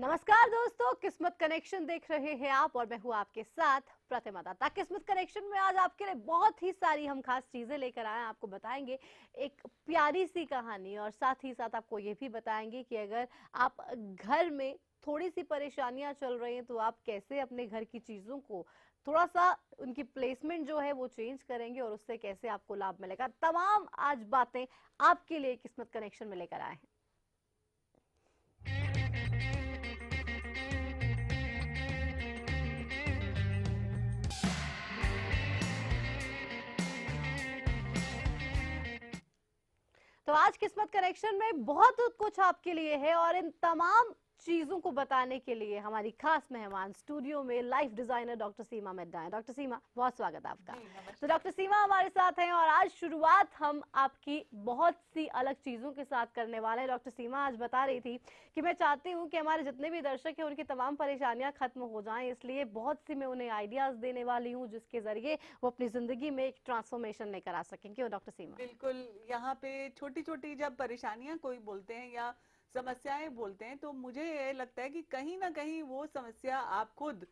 नमस्कार दोस्तों, किस्मत कनेक्शन देख रहे हैं आप और मैं हूं आपके साथ प्रतिमा दाता। किस्मत कनेक्शन में आज आपके लिए बहुत ही सारी हम खास चीजें लेकर आए हैं। आपको बताएंगे एक प्यारी सी कहानी और साथ ही साथ आपको ये भी बताएंगे कि अगर आप घर में थोड़ी सी परेशानियां चल रही हैं तो आप कैसे अपने घर की चीजों को थोड़ा सा उनकी प्लेसमेंट जो है वो चेंज करेंगे और उससे कैसे आपको लाभ मिलेगा। तमाम आज बातें आपके लिए किस्मत कनेक्शन में लेकर आए हैं। तो आज किस्मत कनेक्शन में बहुत कुछ आपके लिए है और इन तमाम चीजों को बताने के लिए हमारी खास मेहमान स्टूडियो में लाइफ डिजाइनर डॉक्टर सीमा मिर्जा हैं। डॉक्टर सीमा, बहुत स्वागत है आपका। तो डॉक्टर सीमा हमारे साथ हैं और आज शुरुआत हम आपकी बहुत सी अलग चीजों के साथ करने वाले हैं। डॉक्टर सीमा आज बता रही थी कि मैं चाहती हूँ कि हमारे जितने भी दर्शक हैं उनकी तमाम परेशानियां खत्म हो जाएं, इसलिए बहुत सी मैं उन्हें आइडियाज देने वाली हूँ जिसके जरिए वो अपनी जिंदगी में एक ट्रांसफॉर्मेशन लेकर आ सकें। क्यों डॉक्टर सीमा? बिल्कुल। यहाँ पे छोटी छोटी जब परेशानियां कोई बोलते हैं या समस्याएं बोलते हैं तो मुझे ये लगता है कि कहीं ना कहीं वो समस्या आप खुद,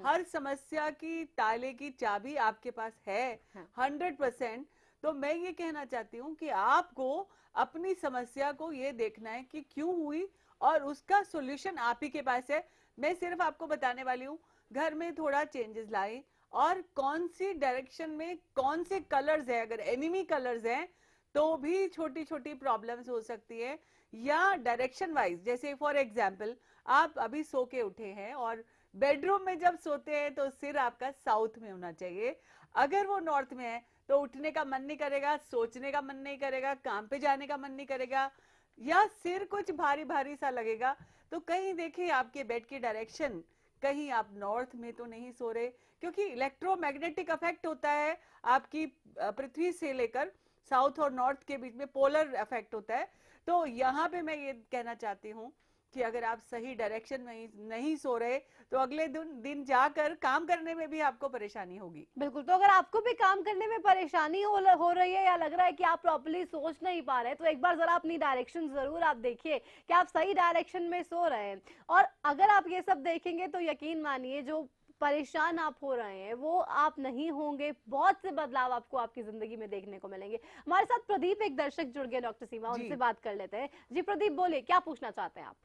हर समस्या की ताले की चाबी आपके पास है। 100%। तो मैं ये कहना चाहती हूँ कि आपको अपनी समस्या को ये देखना है कि क्यों हुई और उसका सोल्यूशन आप ही के पास है। मैं सिर्फ आपको बताने वाली हूँ, घर में थोड़ा चेंजेस लाए और कौन सी डायरेक्शन में कौन से कलर्स है, अगर एनिमी कलर्स हैं तो भी छोटी छोटी प्रॉब्लम्स हो सकती है। या डायरेक्शन वाइज, जैसे फॉर एग्जांपल आप अभी सो के उठे हैं और बेडरूम में जब सोते हैं तो सिर आपका साउथ में होना चाहिए। अगर वो नॉर्थ में है तो उठने का मन नहीं करेगा, सोचने का मन नहीं करेगा, काम पे जाने का मन नहीं करेगा, या सिर कुछ भारी भारी सा लगेगा। तो कहीं देखिए आपके बेड की डायरेक्शन, कहीं आप नॉर्थ में तो नहीं सो रहे, क्योंकि इलेक्ट्रोमैग्नेटिक इफेक्ट होता है आपकी पृथ्वी से लेकर साउथ और नॉर्थ के बीच में पोलर इफेक्ट होता है। तो यहाँ पे मैं ये कहना चाहती हूँ कि अगर आप सही डायरेक्शन में नहीं सो रहे तो अगले दिन जाकर काम करने में भी आपको परेशानी होगी। बिल्कुल। तो अगर आपको भी काम करने में परेशानी हो रही है या लग रहा है कि आप प्रॉपर्ली सोच नहीं पा रहे तो एक बार जरा अपनी डायरेक्शन जरूर आप देखिए कि आप सही डायरेक्शन में सो रहे हैं। और अगर आप ये सब देखेंगे तो यकीन मानिए जो परेशान आप हो रहे हैं वो आप नहीं होंगे। बहुत से बदलाव आपको आपकी जिंदगी में देखने को मिलेंगे। हमारे साथ प्रदीप एक दर्शक जुड़ गए डॉक्टर सीमा, जी उनसे बात कर लेते हैं। जी प्रदीप, बोलिए क्या पूछना चाहते हैं आप?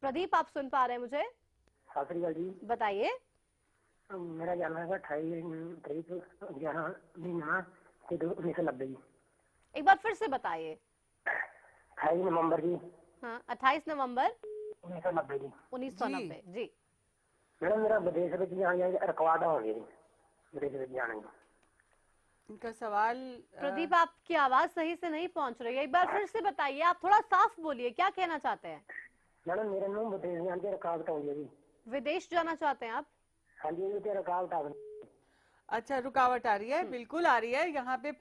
प्रदीप, आप सुन पा रहे हैं मुझे? सत श्री अकाल जी। बताइए। मेरा जन्म है 28 तारीख 11 महीना 1990 जी। एक बार फिर से बताइए। 28 नवंबर जी। हाँ, 28 नवंबर 1990 जी। 1990 जी। मैडम मेरा विदेश में जाने रिकॉर्ड हो गया जी, विदेश में जाने का। इनका सवाल प्रदीप, आपकी आवाज सही से नहीं पहुंच रही है, एक बार फिर से बताइए। आप थोड़ा साफ बोलिए, क्या कहना चाहते हैं? मैडम मेरे ਨੂੰ विदेश जाने की रुकावट हो गई जी। विदेश जाना चाहते हैं आप? हाँ जी, ये रुकावट आ गई। अच्छा, रुकावट आ रही है? बिल्कुल आ रही है। यहाँ पे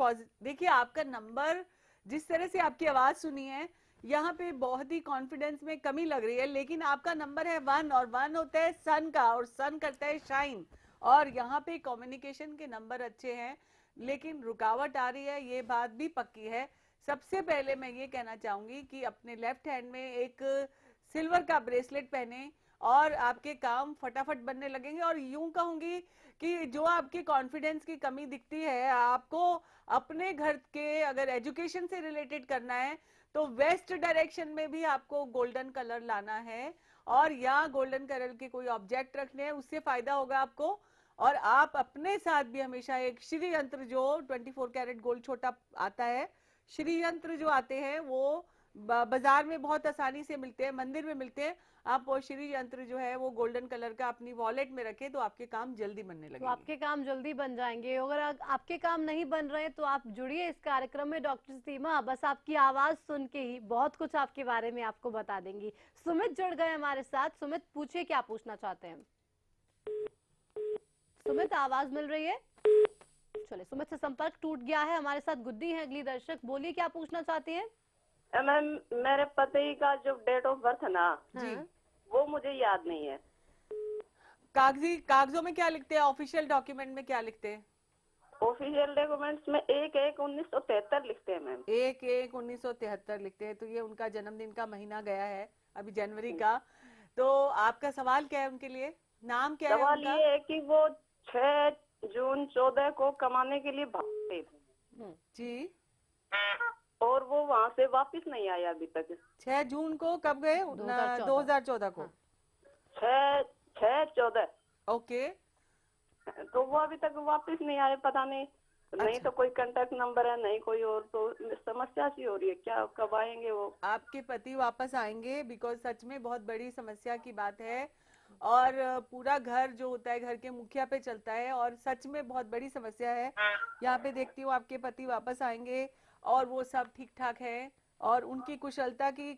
देखिए आपका नंबर, जिस तरह से आपकी आवाज सुनी है यहाँ पे बहुत ही कॉन्फिडेंस में कमी लग रही है, लेकिन आपका नंबर है 1 और 1 होता है सन का और सन करता है शाइन, और यहाँ पे कम्युनिकेशन के नंबर अच्छे हैं, लेकिन रुकावट आ रही है, ये बात भी पक्की है। सबसे पहले मैं ये कहना चाहूंगी कि अपने लेफ्ट हैंड में एक सिल्वर का ब्रेसलेट पहने और आपके काम फटाफट बनने लगेंगे। और यूं कहूंगी कि जो आपके कॉन्फिडेंस की कमी दिखती है, आपको अपने घर के अगर एजुकेशन से रिलेटेड करना है तो वेस्ट डायरेक्शन में भी आपको गोल्डन कलर लाना है और या गोल्डन कलर के कोई ऑब्जेक्ट रखने हैं, उससे फायदा होगा आपको। और आप अपने साथ भी हमेशा एक श्री यंत्र, जो 24 कैरेट गोल्ड छोटा आता है, श्री यंत्र जो आते हैं वो बाजार में बहुत आसानी से मिलते हैं, मंदिर में मिलते हैं। आप वो श्री यंत्र जो है वो गोल्डन कलर का अपनी वॉलेट में रखें तो आपके काम जल्दी बनने लगेंगे। तो आपके काम जल्दी बन जाएंगे। अगर आपके काम नहीं बन रहे तो आप जुड़िए इस कार्यक्रम में। डॉक्टर सीमा बस आपकी आवाज सुन के ही बहुत कुछ आपके बारे में आपको बता देंगी। सुमित जुड़ गए हमारे साथ। सुमित, पूछिए क्या पूछना चाहते हैं? सुमित, आवाज मिल रही है? चलिए, सुमित से संपर्क टूट गया है। हमारे साथ गुड्डी है अगली दर्शक, बोलिए क्या पूछना चाहती है? मैम, मेरे पति का जो डेट ऑफ बर्थ है ना जी, वो मुझे याद नहीं है। कागजों में क्या लिखते हैं, ऑफिशियल डॉक्यूमेंट में क्या लिखते हैं? ऑफिशियल डॉक्यूमेंट्स में 1/1/1973 लिखते हैं मैम। 1/1/1973 लिखते हैं, तो ये उनका जन्मदिन का महीना गया है अभी जनवरी का। तो आपका सवाल क्या है उनके लिए? नाम क्या है सवाल उनका? ये है कि वो 6 जून 14 को कमाने के लिए भागे थे जी, और वो वहां से वापस नहीं आया अभी तक। 6 जून को कब गए? 2014 को। 6/6/14। ओके। तो वो अभी तक वापस नहीं आए, पता नहीं। नहीं तो कोई कांटेक्ट नंबर है, नहीं कोई और, तो समस्या सी हो रही है, क्या कब आएंगे वो? आपके पति वापस आएंगे, बिकॉज सच में बहुत बड़ी समस्या की बात है। और पूरा घर जो होता है घर के मुखिया पे चलता है, और सच में बहुत बड़ी समस्या है। यहाँ पे देखती हूँ आपके पति वापस आएंगे और वो सब ठीक ठाक है और उनकी कुशलता की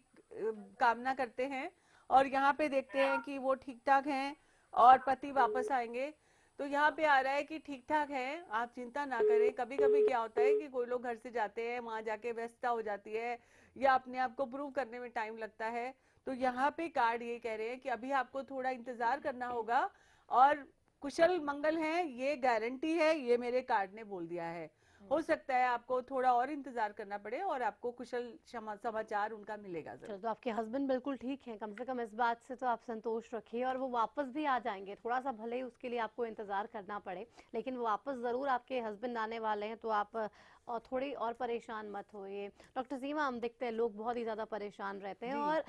कामना करते हैं। और यहाँ पे देखते हैं कि वो ठीक ठाक हैं और पति वापस आएंगे। तो यहाँ पे आ रहा है कि ठीक ठाक है, आप चिंता ना करें। कभी कभी क्या होता है कि कोई लोग घर से जाते हैं, वहां जाके व्यस्तता हो जाती है या अपने आप को प्रूव करने में टाइम लगता है। तो यहाँ पे कार्ड ये कह रहे हैं कि अभी आपको थोड़ा इंतजार करना होगा और कुशल मंगल है, ये गारंटी है, ये मेरे कार्ड ने बोल दिया है। हो सकता है आपको थोड़ा और इंतजार करना पड़े और आपको कुशल समाचार उनका मिलेगा जरूर। चलो, तो आपके हस्बैंड बिल्कुल ठीक हैं, कम से कम इस बात से तो आप संतोष रखिए। और वो वापस भी आ जाएंगे, थोड़ा सा भले ही उसके लिए आपको इंतजार करना पड़े, लेकिन वो वापस जरूर आपके हस्बैंड आने वाले हैं। तो आप और थोड़ी और परेशान मत होइए। डॉक्टर सीमा, हम देखते हैं लोग बहुत ही ज्यादा परेशान रहते हैं। और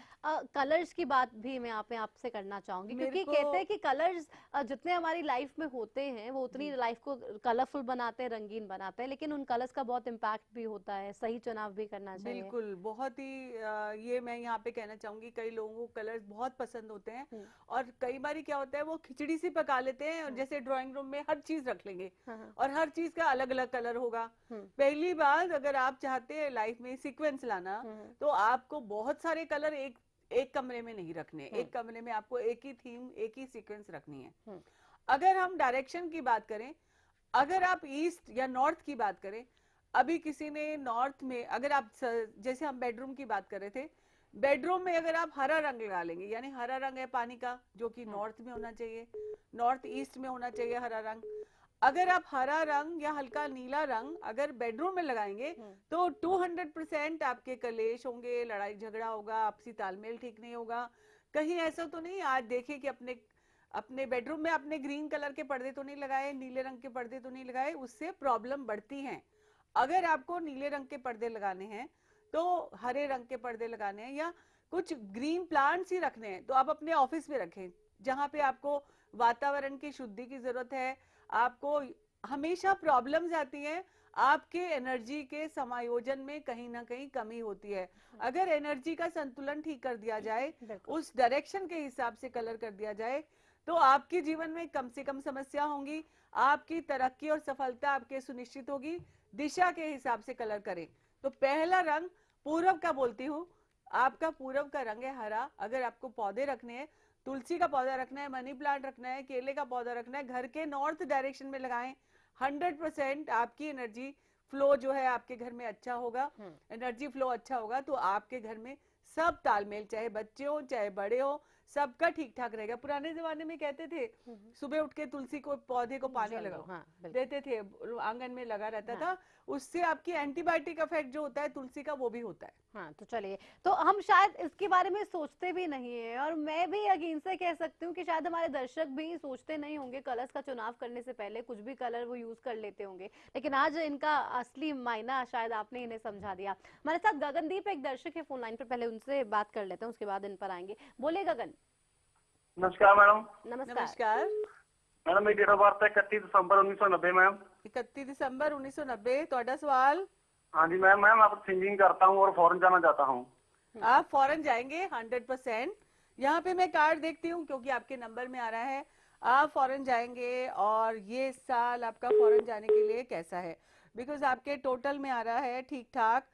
कलर्स की बात भी मैं यहाँ पे आपसे करना चाहूंगी, क्योंकि कहते हैं कि कलर्स जितने हमारी लाइफ में होते हैं वो उतनी लाइफ को कलरफुल बनाते हैं, रंगीन बनाते हैं, लेकिन उन कलर्स का बहुत इम्पैक्ट भी होता है। सही चुनाव भी करना चाहिए। बिल्कुल, बहुत ही ये मैं यहाँ पे कहना चाहूंगी, कई लोगों को कलर्स बहुत पसंद होते हैं और कई बार क्या होता है वो खिचड़ी सी पका लेते हैं और जैसे ड्राइंग रूम में हर चीज रख लेंगे और हर चीज का अलग अलग कलर होगा। पहली बात, अगर आप चाहते हैं लाइफ में सीक्वेंस लाना, तो आपको बहुत सारे कलर एक कमरे में नहीं रखने। एक कमरे में आपको एक ही थीम, एक ही सीक्वेंस रखनी है। अगर हम डायरेक्शन की बात करें, अगर आप ईस्ट या नॉर्थ की बात करें, अभी किसी ने नॉर्थ में, अगर आप जैसे हम बेडरूम की बात कर रहे थे, बेडरूम में अगर आप हरा रंग लगा लेंगे, यानी हरा रंग है पानी का, जो कि नॉर्थ में होना चाहिए, नॉर्थ ईस्ट में होना चाहिए हरा रंग। अगर आप हरा रंग या हल्का नीला रंग अगर बेडरूम में लगाएंगे तो 200% आपके कलेश होंगे, लड़ाई झगड़ा होगा, आपसी तालमेल ठीक नहीं होगा। कहीं ऐसा तो नहीं आज देखिए कि अपने बेडरूम में आपने ग्रीन कलर के पर्दे तो नहीं लगाए, नीले रंग के पर्दे तो नहीं लगाए, उससे प्रॉब्लम बढ़ती है। अगर आपको नीले रंग के पर्दे लगाने हैं तो हरे रंग के पर्दे लगाने हैं या कुछ ग्रीन प्लांट्स ही रखने हैं तो आप अपने ऑफिस में रखें, जहां पे आपको वातावरण की शुद्धि की जरूरत है। आपको हमेशा प्रॉब्लम्स आती हैं, आपके एनर्जी के समायोजन में कहीं ना कहीं कमी होती है। अगर एनर्जी का संतुलन ठीक कर दिया जाए, उस डायरेक्शन के हिसाब से कलर कर दिया जाए, तो आपके जीवन में कम से कम समस्या होंगी, आपकी तरक्की और सफलता आपके सुनिश्चित होगी। दिशा के हिसाब से कलर करें। तो पहला रंग पूर्व का बोलती हूँ, आपका पूर्व का रंग है हरा। अगर आपको पौधे रखने हैं, तुलसी का पौधा रखना है, मनी प्लांट रखना है, केले का पौधा रखना है, घर के नॉर्थ डायरेक्शन में लगाएं। 100% आपकी एनर्जी फ्लो जो है आपके घर में अच्छा होगा, एनर्जी फ्लो अच्छा होगा तो आपके घर में सब तालमेल, चाहे बच्चे हो चाहे बड़े हो, सबका ठीक ठाक रहेगा। पुराने जमाने में कहते थे सुबह उठ के तुलसी को पौधे को पानी लगाओ, देते थे, आंगन में लगा रहता था, उससे आपकी एंटीबायोटिक इफेक्ट जो होता है तुलसी का वो भी होता है। हाँ, तो चलिए, तो हम शायद इसके बारे में सोचते भी नहीं है, और मैं भी यकीन से कह सकती हूँ कि शायद हमारे दर्शक भी सोचते नहीं होंगे कलर्स का चुनाव करने से पहले, कुछ भी कलर वो यूज कर लेते होंगे, लेकिन आज इनका असली मायना शायद आपने इन्हें समझा दिया। हमारे साथ गगनदीप एक दर्शक है फोन लाइन पर, पहले उनसे बात कर लेते हैं, उसके बाद इन पर आएंगे। बोले गगन। नमस्कार मैडम। नमस्कार मैडम, मेरी डेट ऑफ बर्थ है 31 दिसंबर 1990 मैम। 31 दिसंबर 1990। ਤੁਹਾਡਾ सवाल? हाँ जी मैम, मैं आप सिंगिंग करता हूँ और फॉरेन जाना चाहता हूँ। आप फॉरेन जाएंगे 100%। यहाँ पे मैं कार्ड देखती हूँ क्योंकि आपके नंबर में आ रहा है, आप फॉरेन जाएंगे और ये साल आपका फॉरेन जाने के लिए कैसा है, बिकॉज आपके टोटल में आ रहा है ठीक ठाक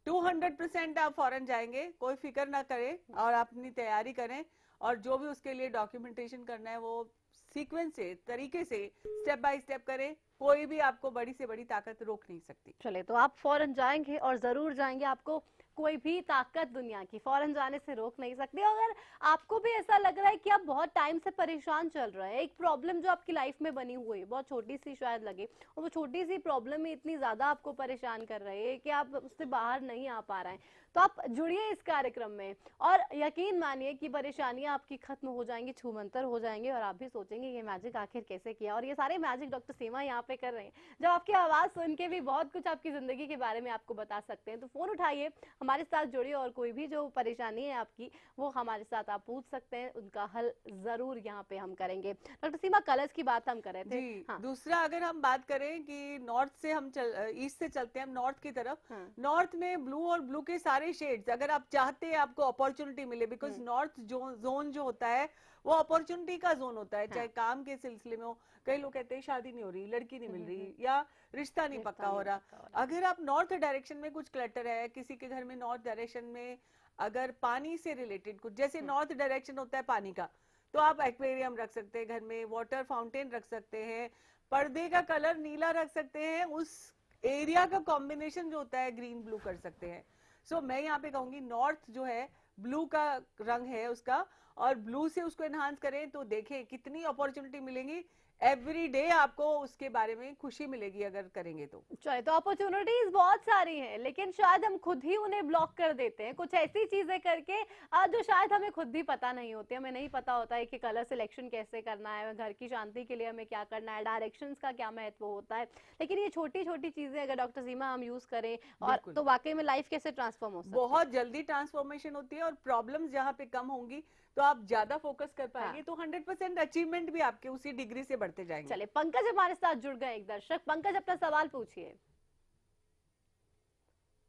200% आप फॉरेन जाएंगे। कोई फिक्र ना करें और अपनी तैयारी करें और जो भी उसके लिए डॉक्यूमेंटेशन करना है वो सीक्वेंस से, तरीके से, स्टेप बाय स्टेप करें। कोई भी आपको बड़ी से बड़ी ताकत रोक नहीं सकती। चले, तो आप फॉरेन जाएंगे और जरूर जाएंगे, आपको कोई भी ताकत दुनिया की फॉरेन जाने से रोक नहीं सकती। अगर आपको भी ऐसा लग रहा है कि आप बहुत टाइम से परेशान चल रहे हैं, एक प्रॉब्लम जो आपकी लाइफ में बनी हुई है, बहुत छोटी सी शायद लगे, और वो छोटी सी प्रॉब्लम ही इतनी ज्यादा आपको परेशान कर रही है कि आप उससे बाहर नहीं आ पा रहे हैं, तो आप जुड़िए इस कार्यक्रम में और यकीन मानिए कि परेशानियां आपकी खत्म हो जाएंगी, छूमंतर हो जाएंगे और आप भी सोचेंगे ये मैजिक आखिर कैसे किया। और ये सारे मैजिक डॉक्टर सीमा यहाँ पे कर रहे हैं, जब आपकी आवाज सुन के भी बहुत कुछ आपकी जिंदगी के बारे में आपको बता सकते हैं। तो फोन उठाइए, हमारे साथ जुड़िए और कोई भी जो परेशानी है आपकी वो हमारे साथ आप पूछ सकते हैं, उनका हल जरूर यहाँ पे हम करेंगे। डॉक्टर सीमा, कलर्स की बात हम कर रहे थे। जी, हाँ। दूसरा अगर हम बात करें कि नॉर्थ से हम ईस्ट से चलते हैं हम नॉर्थ की तरफ। हाँ। नॉर्थ में ब्लू और ब्लू के सारे शेड्स अगर आप चाहते हैं आपको अपॉर्चुनिटी मिले, बिकॉज नॉर्थ जोन जो होता है वो अपॉर्चुनिटी का जोन होता है, चाहे काम के सिलसिले में हो। कई लोग कहते हैं शादी नहीं हो रही, लड़की नहीं मिल रही, या रिश्ता नहीं पक्का हो रहा। अगर आप नॉर्थ डायरेक्शन में कुछ क्लटर है किसी के घर में, नॉर्थ डायरेक्शन में अगर पानी से रिलेटेड कुछ, जैसे नॉर्थ डायरेक्शन होता है पानी का, तो आप एक्वेरियम रख सकते हैं घर में, वाटर फाउंटेन रख सकते हैं, पर्दे का कलर नीला रख सकते हैं, उस एरिया का कॉम्बिनेशन जो होता है ग्रीन ब्लू कर सकते हैं। सो मैं यहाँ पे कहूंगी नॉर्थ जो है ब्लू का रंग है उसका, और ब्लू से उसको एनहांस करें तो देखें कितनी अपॉर्चुनिटी मिलेंगी। एवरी डे आपको उसके बारे में खुशी मिलेगी अगर करेंगे तो। चलिए, तो अपॉर्चुनिटीज बहुत सारी हैं, लेकिन शायद हम खुद ही उन्हें ब्लॉक कर देते हैं कुछ ऐसी चीजें करके जो शायद हमें खुद भी पता नहीं होती। हमें नहीं पता होता है कि कलर सिलेक्शन कैसे करना है, घर की शांति के लिए हमें क्या करना है, डायरेक्शंस का क्या महत्व होता है। लेकिन ये छोटी छोटी चीजें अगर डॉक्टर सीमा हम यूज करें और तो वाकई में लाइफ कैसे ट्रांसफॉर्म हो सकती है। बहुत जल्दी ट्रांसफॉर्मेशन होती है और प्रॉब्लम्स जहाँ पे कम होंगी तो आप ज्यादा फोकस कर पाएंगे। तो 100% अचीवमेंट भी आपके उसी डिग्री से बढ़ते जाएंगे। चलिए, पंकज हमारे साथ जुड़ गए एक दर्शक। पंकज, अपना सवाल पूछिए।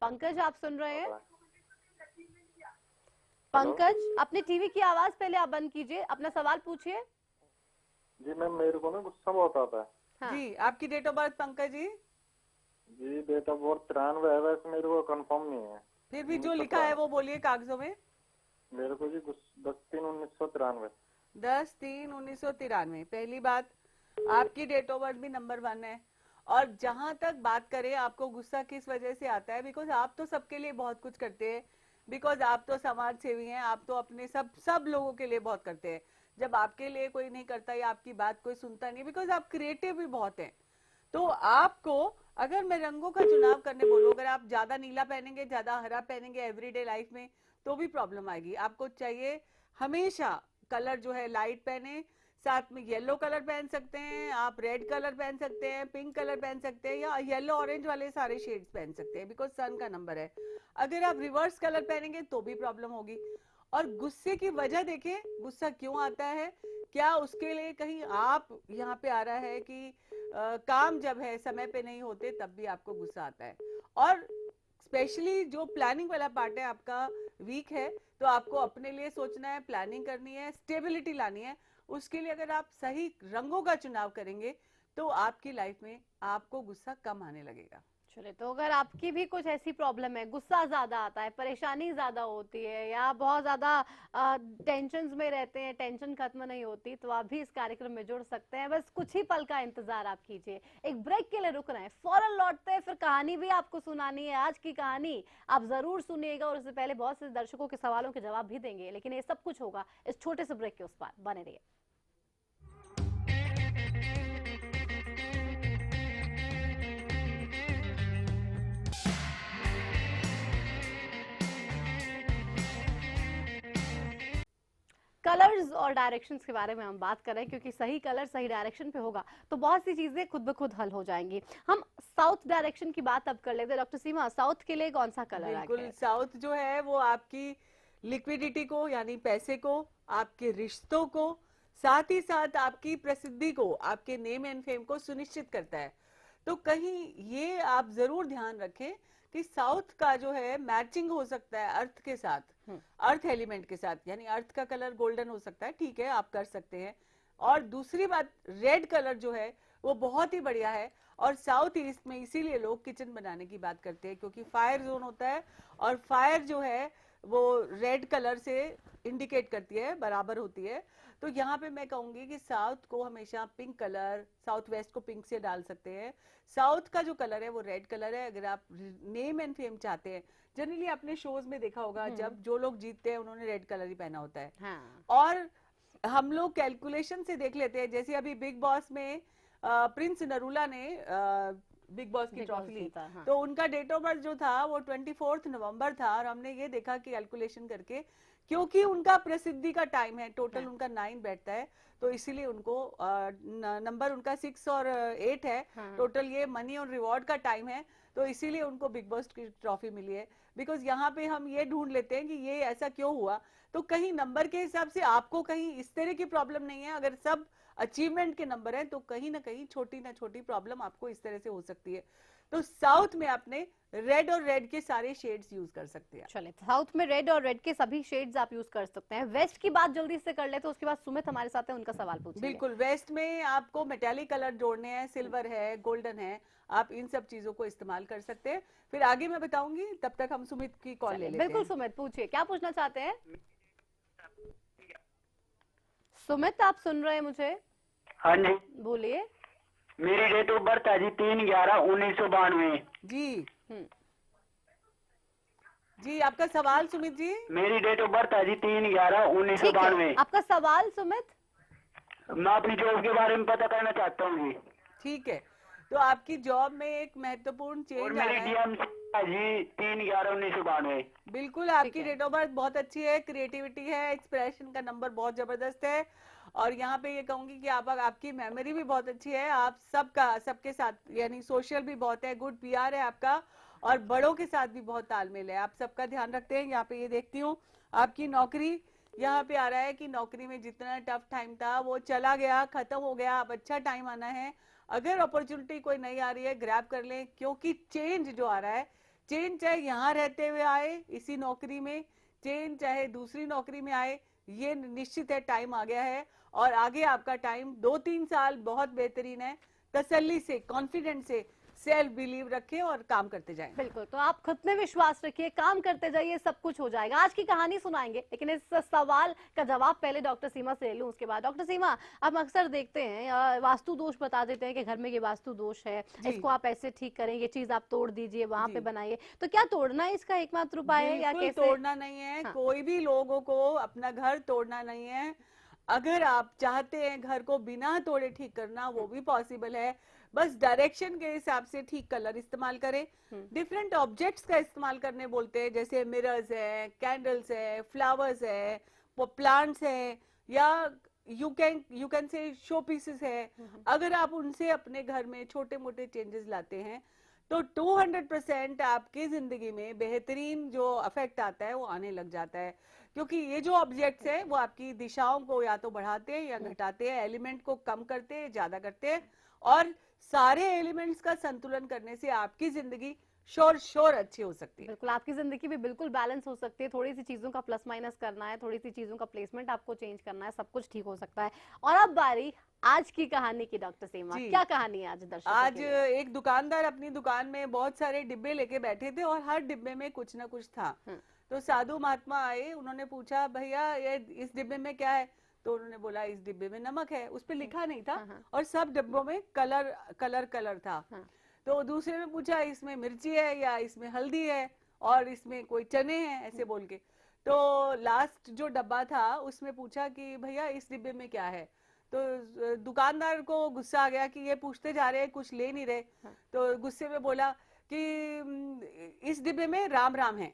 पंकज, आप सुन रहे हैं? पंकज, अपनी टीवी की आवाज पहले आप बंद कीजिए, अपना सवाल पूछिए। जी मैम, मेरे को ना गुस्सा बहुत आता है। हाँ। जी, आपकी date of birth Pankaj ji? जी डेट ऑफ बर्थ 93 है, वैसे मेरे को कंफर्म नहीं है। फिर भी जो लिखा है वो बोलिए कागजों में। मेरे को जी 10/3/1993। 10/3/1993। पहली बात, आपकी डेट ऑफ बर्थ भी नंबर 1 है। और जहां तक बात करें आपको गुस्सा किस वजह से आता है, बिकॉज आप तो सबके लिए बहुत कुछ करते हैं, बिकॉज आप तो समाज सेवी हैं, आप तो अपने सब लोगों के लिए बहुत करते हैं। जब आपके लिए कोई नहीं करता या आपकी बात कोई सुनता नहीं, बिकॉज आप क्रिएटिव भी बहुत हैं, तो आपको अगर मैं रंगों का चुनाव करने बोलूं, अगर आप ज्यादा नीला पहनेंगे, ज्यादा हरा पहनेंगे एवरीडे लाइफ में तो भी प्रॉब्लम आएगी। आपको चाहिए हमेशा कलर जो है लाइट पहने, साथ में येलो कलर पहन सकते हैं आप, रेड कलर पहन सकते हैं, पिंक कलर पहन सकते हैं, या येलो ऑरेंज वाले सारे शेड्स पहन सकते हैं, बिकॉज सन का नंबर है। अगर आप रिवर्स कलर पहनेंगे तो भी प्रॉब्लम होगी। और गुस्से की वजह देखें, गुस्सा क्यों आता है, क्या उसके लिए कहीं आप यहाँ पे आ रहा है कि काम जब है समय पे नहीं होते तब भी आपको गुस्सा आता है। और स्पेशली जो प्लानिंग वाला पार्ट है आपका वीक है, तो आपको अपने लिए सोचना है, प्लानिंग करनी है, स्टेबिलिटी लानी है। उसके लिए अगर आप सही रंगों का चुनाव करेंगे तो आपकी लाइफ में आपको गुस्सा कम आने लगेगा। चलिए, तो अगर आपकी भी कुछ ऐसी प्रॉब्लम है, गुस्सा ज्यादा आता है, परेशानी ज्यादा होती है, या बहुत ज्यादा टेंशन्स में रहते हैं, टेंशन खत्म नहीं होती, तो आप भी इस कार्यक्रम में जुड़ सकते हैं। बस कुछ ही पल का इंतजार आप कीजिए। एक ब्रेक के लिए रुक रहे हैं, फौरन लौटते हैं, फिर कहानी भी आपको सुनानी है। आज की कहानी आप जरूर सुनिएगा और उससे पहले बहुत से दर्शकों के सवालों के जवाब भी देंगे, लेकिन ये सब कुछ होगा इस छोटे से ब्रेक के उस पार। बने रहिए। कलर्स और डायरेक्शंस के बारे में हम बात कर रहे हैं, क्योंकि सही कलर सही डायरेक्शन पे होगा तो बहुत सी चीजें खुद ब खुद हल हो जाएंगी। हम साउथ डायरेक्शन की बात अब कर लेते हैं। डॉक्टर सीमा, साउथ के लिए कौन सा कलर आ बिल्कुल, गया है? साउथ जो है वो आपकी लिक्विडिटी को, यानी पैसे को, आपके रिश्तों को, साथ ही साथ आपकी प्रसिद्धि को, आपके नेम एंड फेम को सुनिश्चित करता है। तो कहीं ये आप जरूर ध्यान रखें कि साउथ का जो है मैचिंग हो सकता है अर्थ के साथ, अर्थ एलिमेंट के साथ, यानी अर्थ का कलर गोल्डन हो सकता है, ठीक है आप कर सकते हैं। और दूसरी बात, रेड कलर जो है वो बहुत ही बढ़िया है। और साउथ ईस्ट में इसीलिए लोग किचन बनाने की बात करते हैं, क्योंकि फायर जोन होता है, और फायर जो है वो रेड कलर से इंडिकेट करती है, बराबर होती है। तो यहाँ पे मैं कहूंगी कि साउथ को हमेशा पिंक कलर, साउथ वेस्ट को पिंक से डाल सकते हैं। साउथ का जो कलर है वो रेड कलर है। अगर आप नेम एंड फेम चाहते हैं, जनरली आपने शोज में देखा होगा जब जो लोग जीतते हैं उन्होंने रेड कलर ही पहना होता है। हाँ। और हम लोग कैलकुलेशन से देख लेते हैं, जैसे अभी बिग बॉस में प्रिंस नरूला ने बिग बॉस की Big ट्रॉफी Boss ली। जीता, हाँ। तो उनका डेट ऑफ बर्थ जो था वो 24 नवंबर था, और हमने ये देखा कि कैलकुलेशन करके, क्योंकि उनका प्रसिद्धि का टाइम है, टोटल हाँ। उनका 9 बैठता है, तो इसीलिए उनको नंबर उनका 6 और 8 है, हाँ। टोटल ये मनी और रिवॉर्ड का टाइम है, तो इसीलिए उनको बिग बॉस की ट्रॉफी मिली है। बिकॉज यहाँ पे हम ये ढूंढ लेते हैं कि ये ऐसा क्यों हुआ, तो कहीं नंबर के हिसाब से आपको कहीं इस तरह की प्रॉब्लम नहीं है, अगर सब अचीवमेंट के नंबर है तो कहीं ना कहीं छोटी ना छोटी प्रॉब्लम आपको इस तरह से हो सकती है। तो साउथ में आपने रेड और रेड के सारे शेड्स यूज कर सकते हैं। चले, साउथ में रेड और रेड के सभी शेड्स आप यूज कर सकते हैं। वेस्ट की बात जल्दी से कर ले, तो उसके बाद सुमित हमारे साथ है, उनका सवाल पूछिए। बिल्कुल, वेस्ट में आपको मेटालिक कलर जोड़ने हैं, सिल्वर है, गोल्डन है, आप इन सब चीजों को इस्तेमाल कर सकते हैं। फिर आगे मैं बताऊंगी, तब तक हम सुमित की कॉल ले लेते बिल्कुल हैं। सुमित, पूछिए क्या पूछना चाहते हैं। सुमित, आप सुन रहे हैं मुझे? हाँ जी, बोलिए। मेरी डेट ऑफ बर्थ है जी 3/11/1992। जी हम्म, जी, आपका सवाल सुमित जी। मेरी डेट ऑफ बर्थ है जी ठीक है, 3/11/1992। आपका सवाल सुमित। मैं अपनी जॉब के बारे में पता करना चाहता हूँ जी, ठीक है, तो आपकी जॉब में एक महत्वपूर्ण और चेंज आ मेरी रहा है। डीएम है जी 3/11/1992। बिल्कुल, आपकी है। डेट ऑफ बर्थ बहुत अच्छी है, क्रिएटिविटी है, एक्सप्रेशन का नंबर बहुत जबरदस्त है, और यहाँ पे ये कहूंगी कि आपकी मेमोरी भी बहुत अच्छी है, आप सबके साथ यानी सोशल भी बहुत है, गुड पीआर है आपका, और बड़ों के साथ भी बहुत तालमेल है, आप सबका ध्यान रखते हैं। यहाँ पे ये देखती हूँ आपकी नौकरी, यहाँ पे आ रहा है कि नौकरी में जितना टफ टाइम था वो चला गया, खत्म हो गया, अब अच्छा टाइम आना है। अगर अपॉर्चुनिटी कोई नई आ रही है, ग्रैब कर लें, क्योंकि चेंज जो आ रहा है, चेंज चाहे यहाँ रहते हुए आए इसी नौकरी में, चेंज चाहे दूसरी नौकरी में आए, ये निश्चित है टाइम आ गया है, और आगे आपका टाइम 2-3 साल बहुत बेहतरीन है। तसल्ली से, कॉन्फिडेंस से, सेल्फ बिलीव रखें और काम करते जाएं। बिल्कुल, तो आप खुद में विश्वास रखिए, काम करते जाइए, सब कुछ हो जाएगा। आज की कहानी सुनाएंगे, लेकिन इस सवाल का जवाब पहले डॉक्टर सीमा से ले लूं, उसके बाद। डॉक्टर सीमा, हम अक्सर देखते हैं वास्तु दोष बता देते हैं कि घर में ये वास्तु दोष है, जी। इसको आप ऐसे ठीक करें, ये चीज आप तोड़ दीजिए, वहां जी। पे बनाइए। तो क्या तोड़ना है इसका एकमात्र उपाय है, या बिल्कुल कैसे? तोड़ना नहीं है, हाँ। कोई भी लोगों को अपना घर तोड़ना नहीं है। अगर आप चाहते हैं घर को बिना तोड़े ठीक करना, वो भी पॉसिबल है, बस डायरेक्शन के हिसाब से ठीक कलर इस्तेमाल करें। डिफरेंट ऑब्जेक्ट्स का इस्तेमाल करने बोलते हैं, जैसे मिरर्स है, कैंडल्स है, फ्लावर्स है, वो प्लांट्स है, या you can say show pieces है। अगर आप उनसे अपने घर में छोटे मोटे चेंजेस लाते हैं तो 200% आपकी जिंदगी में बेहतरीन जो इफेक्ट आता है वो आने लग जाता है, क्योंकि ये जो ऑब्जेक्ट्स हैं वो आपकी दिशाओं को या तो बढ़ाते हैं या घटाते हैं, एलिमेंट को कम करते हैं, ज्यादा करते हैं, और सारे एलिमेंट्स का संतुलन करने से आपकी जिंदगी श्योर अच्छी हो सकती है। बिल्कुल, आपकी जिंदगी भी बिल्कुल बैलेंस हो सकती है। थोड़ी सी चीजों का प्लस माइनस करना है, थोड़ी सी चीजों का प्लेसमेंट आपको चेंज करना है, सब कुछ ठीक हो सकता है। और अब बारी आज की कहानी की। डॉक्टर सीमा, जी। क्या कहानी है आज दर्शकों आज के लिए? एक दुकानदार अपनी दुकान में बहुत सारे डिब्बे लेके बैठे थे, और हर डिब्बे में कुछ ना कुछ था। तो साधु महात्मा आए, उन्होंने पूछा, भैया ये इस डिब्बे में क्या है? तो उन्होंने बोला, इस डिब्बे में नमक है। उस पे लिखा नहीं था, और सब डिब्बों में कलर था। तो दूसरे में पूछा, इसमें मिर्ची है या इसमें हल्दी है, और इसमें कोई चने हैं, ऐसे बोल के। तो लास्ट जो डब्बा था उसमें पूछा कि भैया इस डिब्बे में क्या है? तो दुकानदार को गुस्सा आ गया कि ये पूछते जा रहे हैं, कुछ ले नहीं रहे। तो गुस्से में बोला कि इस डिब्बे में राम राम है।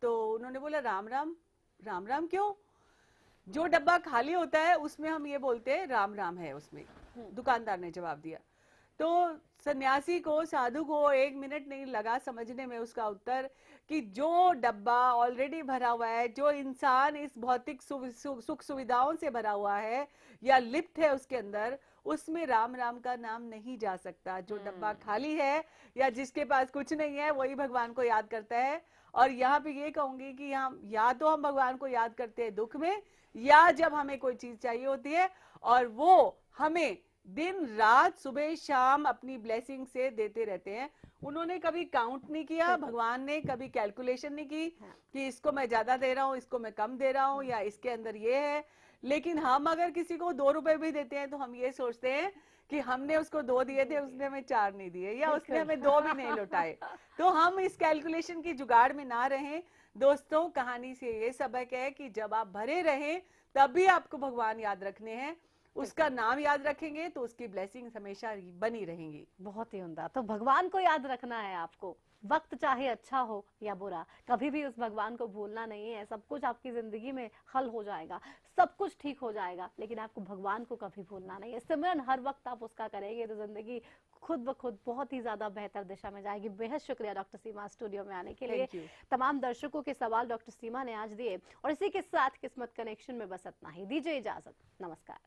तो उन्होंने बोला, राम राम क्यों? जो डब्बा खाली होता है उसमें हम ये बोलते हैं राम राम है उसमें। दुकानदार ने जवाब दिया। तो सन्यासी को, साधु को 1 मिनट नहीं लगा समझने में उसका उत्तर, कि जो डब्बा ऑलरेडी भरा हुआ है, जो इंसान इस भौतिक सुख सुविधाओं से भरा हुआ है या लिप्त है उसके अंदर, उसमें राम राम का नाम नहीं जा सकता। जो डब्बा खाली है या जिसके पास कुछ नहीं है, वही भगवान को याद करता है। और यहाँ पे ये कहूंगी कि हम या तो हम भगवान को याद करते हैं दुख में, या जब हमें कोई चीज चाहिए होती है, और वो हमें दिन रात सुबह शाम अपनी ब्लेसिंग से देते रहते हैं। उन्होंने कभी काउंट नहीं किया, भगवान ने कभी कैलकुलेशन नहीं की कि इसको मैं ज्यादा दे रहा हूँ, इसको मैं कम दे रहा हूँ, या इसके अंदर ये है। लेकिन हम अगर किसी को 2 रुपए भी देते हैं तो हम ये सोचते हैं कि हमने उसको 2 दिए थे, उसने हमें 4 नहीं दिए, या उसने हमें 2 भी नहीं लौटाए। तो हम इस कैलकुलेशन की जुगाड़ में ना रहें। दोस्तों, कहानी से ये सबक है कि जब आप भरे रहें तभी आपको भगवान याद रखने हैं। उसका नाम याद रखेंगे तो उसकी ब्लेसिंग्स हमेशा बनी रहेंगी। बहुत ही उम्दा। तो भगवान को याद रखना है आपको, वक्त चाहे अच्छा हो या बुरा, कभी भी उस भगवान को भूलना नहीं है। सब कुछ आपकी जिंदगी में हल हो जाएगा, सब कुछ ठीक हो जाएगा, लेकिन आपको भगवान को कभी भूलना नहीं है। सिमरन हर वक्त आप उसका करेंगे तो जिंदगी खुद ब खुद बहुत ही ज्यादा बेहतर दिशा में जाएगी। बेहद शुक्रिया डॉक्टर सीमा स्टूडियो में आने के लिए। Thank you. तमाम दर्शकों के सवाल डॉक्टर सीमा ने आज दिए और इसी के साथ किस्मत कनेक्शन में बस इतना ही। दीजिए इजाजत, नमस्कार।